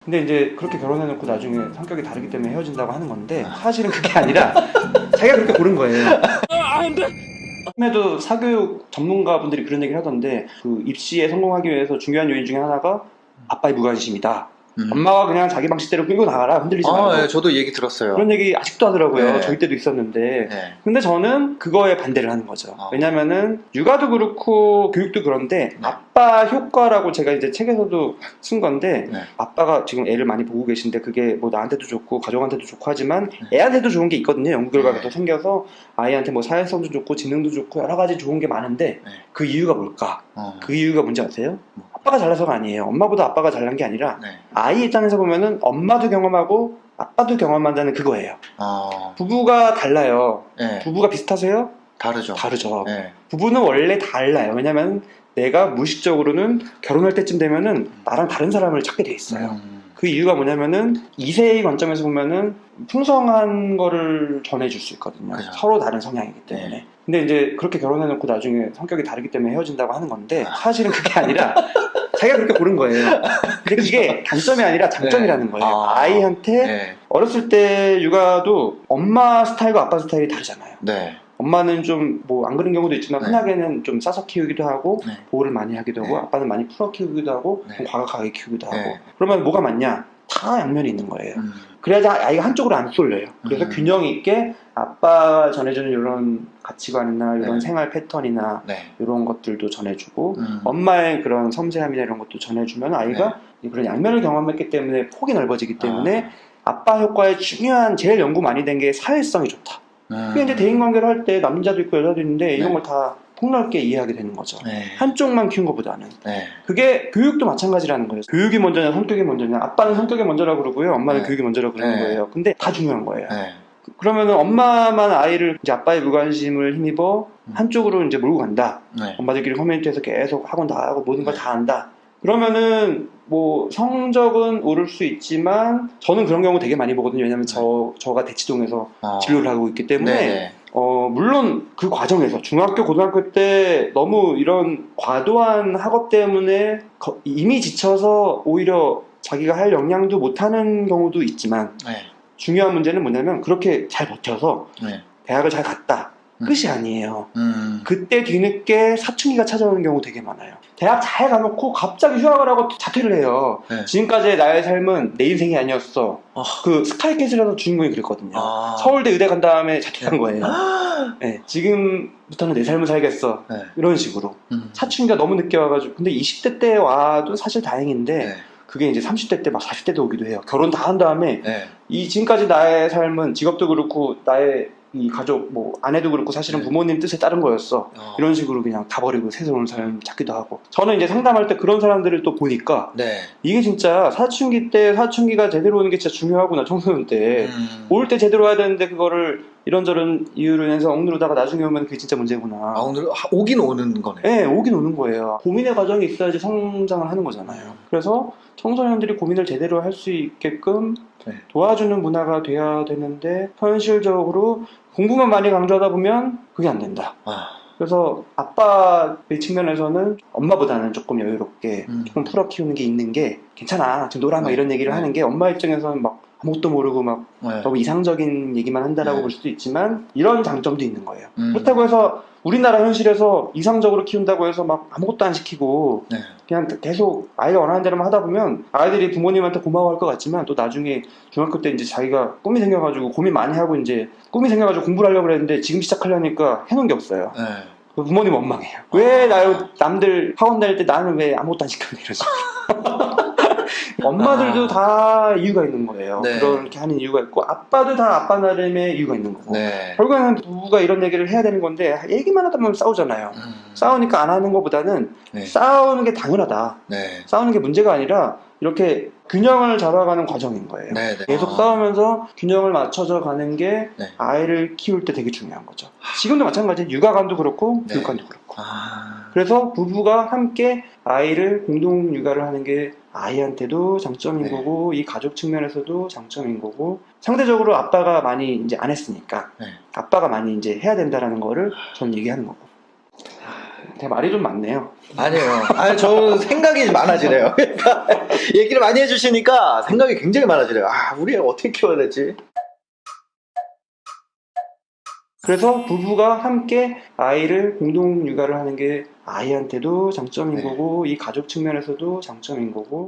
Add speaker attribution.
Speaker 1: 근데 이제 그렇게 결혼해놓고 나중에 성격이 다르기 때문에 헤어진다고 하는 건데 사실은 그게 아니라 자기가 그렇게 고른 거예요. 처음에도 사교육 전문가분들이 그런 얘기를 하던데 그 입시에 성공하기 위해서 중요한 요인 중에 하나가 아빠의 무관심이다. 엄마가 그냥 자기 방식대로 끌고 나가라, 흔들리지 말고.
Speaker 2: 네, 저도 얘기 들었어요.
Speaker 1: 그런 얘기 아직도 하더라고요.
Speaker 2: 네.
Speaker 1: 저희 때도 있었는데.
Speaker 2: 네.
Speaker 1: 근데 저는 그거에 반대를 하는 거죠. 왜냐면은 육아도 그렇고 교육도 그런데 아빠 효과라고 제가 이제 책에서도 쓴 건데 아빠가 지금 애를 많이 보고 계신데 그게 뭐 나한테도 좋고 가족한테도 좋고 하지만 애한테도 좋은 게 있거든요. 연구 결과가 또 생겨서 아이한테 뭐 사회성도 좋고 지능도 좋고 여러 가지 좋은 게 많은데 그 이유가 뭘까? 그 이유가 뭔지 아세요? 아빠가 잘나서가 아니에요. 엄마보다 아빠가 잘난 게 아니라 아이 입장에서 보면은 엄마도 경험하고 아빠도 경험한다는 그거예요. 부부가 달라요. 부부가 비슷하세요?
Speaker 2: 다르죠.
Speaker 1: 다르죠. 부부는 원래 달라요. 왜냐면 내가 무의식적으로는 결혼할 때쯤 되면은 나랑 다른 사람을 찾게 돼 있어요. 그 이유가 뭐냐면은 2세의 관점에서 보면은 풍성한 거를 전해줄 수 있거든요.
Speaker 2: 그죠.
Speaker 1: 서로 다른 성향이기 때문에. 근데 이제 그렇게 결혼해놓고 나중에 성격이 다르기 때문에 헤어진다고 하는 건데 사실은 그게 아니라 자기가 그렇게 고른 거예요. 근데 그게 단점이 아니라 장점이라는 거예요. 아이한테 어렸을 때 육아도 엄마 스타일과 아빠 스타일이 다르잖아요. 엄마는 좀 뭐 안 그런 경우도 있지만 흔하게는 좀 싸서 키우기도 하고 보호를 많이 하기도 하고 아빠는 많이 풀어 키우기도 하고 좀 과격하게 키우기도 하고 그러면 뭐가 맞냐? 다 양면이 있는 거예요. 그래야지 아이가 한쪽으로 안 쏠려요. 그래서 균형 있게 아빠가 전해주는 이런 가치관이나 이런 생활 패턴이나 이런 것들도 전해주고 엄마의 그런 섬세함이나 이런 것도 전해주면 아이가 그런 양면을 경험했기 때문에 폭이 넓어지기 때문에 아빠 효과에 중요한 제일 연구 많이 된 게 사회성이 좋다. 그게 이제 대인관계를 할 때 남자도 있고 여자도 있는데 이런 걸 다 폭넓게 이해하게 되는 거죠. 한쪽만 키운 것보다는. 그게 교육도 마찬가지라는 거예요. 교육이 먼저냐 성격이 먼저냐. 아빠는 성격이 먼저라고 그러고요. 엄마는 교육이 먼저라고 그러는 거예요. 근데 다 중요한 거예요. 그러면은 엄마만 아이를 이제 아빠의 무관심을 힘입어 한쪽으로 이제 몰고 간다. 엄마들끼리 커뮤니티에서 계속 학원 다 하고 모든 걸 다 한다. 그러면은 뭐 성적은 오를 수 있지만 저는 그런 경우 되게 많이 보거든요. 왜냐면 저가 대치동에서 진료를 하고 있기 때문에 물론 그 과정에서 중학교 고등학교 때 너무 이런 과도한 학업 때문에 이미 지쳐서 오히려 자기가 할 역량도 못하는 경우도 있지만 중요한 문제는 뭐냐면 그렇게 잘 버텨서 대학을 잘 갔다 끝이 아니에요. 그때 뒤늦게 사춘기가 찾아오는 경우 되게 많아요. 대학 잘 가놓고 갑자기 휴학을 하고 자퇴를 해요. 지금까지의 나의 삶은 내 인생이 아니었어. 그 스카이캐슬에서 주인공이 그랬거든요. 서울대 의대 간 다음에 자퇴한 거예요. 지금부터는 내 삶을 살겠어. 이런 식으로. 사춘기가 너무 늦게 와가지고. 근데 20대 때 와도 사실 다행인데 그게 이제 30대 때 막 40대 때 오기도 해요. 결혼 다 한 다음에 이 지금까지 나의 삶은 직업도 그렇고 나의 이 가족 뭐 아내도 그렇고 사실은 부모님 뜻에 따른 거였어. 이런 식으로 그냥 다 버리고 새로운 삶 찾기도 하고. 저는 이제 상담할 때 그런 사람들을 또 보니까 이게 진짜 사춘기 때 사춘기가 제대로 오는 게 진짜 중요하구나. 청소년 때 올 때 제대로 와야 되는데 그거를 이런저런 이유로 인해서 억누르다가 나중에 오면 그게 진짜 문제구나.
Speaker 2: 오긴 오는 거네.
Speaker 1: 네, 오긴 오는 거예요. 고민의 과정이 있어야지 성장을 하는 거잖아요. 그래서 청소년들이 고민을 제대로 할 수 있게끔 도와주는 문화가 돼야 되는데 현실적으로 공부만 많이 강조하다 보면 그게 안 된다. 그래서 아빠의 측면에서는 엄마보다는 조금 여유롭게 조금 풀어 키우는 게 있는 게 괜찮아. 지금 놀아 막 이런 얘기를 하는 게 엄마 입장에서는 막 아무것도 모르고 막 너무 이상적인 얘기만 한다라고 볼 수도 있지만 이런 장점도 있는 거예요. 그렇다고 해서 우리나라 현실에서 이상적으로 키운다고 해서 막 아무것도 안 시키고 그냥 계속 아이가 원하는 대로만 하다 보면 아이들이 부모님한테 고마워할 것 같지만 또 나중에 중학교 때 이제 자기가 꿈이 생겨가지고 고민 많이 하고 이제 꿈이 생겨가지고 공부를 하려고 그랬는데 지금 시작하려니까 해놓은 게 없어요. 부모님 원망해요. 왜 남들 학원 다닐 때 나는 왜 아무것도 안 시켰냐 이러지. 엄마들도 다 이유가 있는 거예요. 그렇게 하는 이유가 있고 아빠도 다 아빠 나름의 이유가 있는 거고 결국에는 부부가 이런 얘기를 해야 되는 건데 얘기만 하다 보면 싸우잖아요. 싸우니까 안 하는 것보다는 싸우는 게 당연하다. 싸우는 게 문제가 아니라 이렇게 균형을 잡아가는 과정인 거예요. 계속 싸우면서 균형을 맞춰져 가는 게 아이를 키울 때 되게 중요한 거죠. 지금도 마찬가지예요. 육아관도 그렇고 교육관도 그렇고. 그래서 부부가 함께 아이를 공동 육아를 하는 게 아이한테도 장점인 거고 이 가족 측면에서도 장점인 거고 상대적으로 아빠가 많이 이제 안 했으니까 아빠가 많이 이제 해야 된다라는 거를 전 얘기하는 거고. 제가 말이 좀 많네요.
Speaker 2: 아니에요. 아니, 저는 생각이 많아지네요. 그러니까 얘기를 많이 해주시니까 생각이 굉장히 많아지네요. 아, 우리 애 어떻게 키워야 되지?
Speaker 1: 그래서 부부가 함께 아이를 공동 육아를 하는 게 아이한테도 장점인
Speaker 2: 네.
Speaker 1: 거고 이 가족 측면에서도 장점인 거고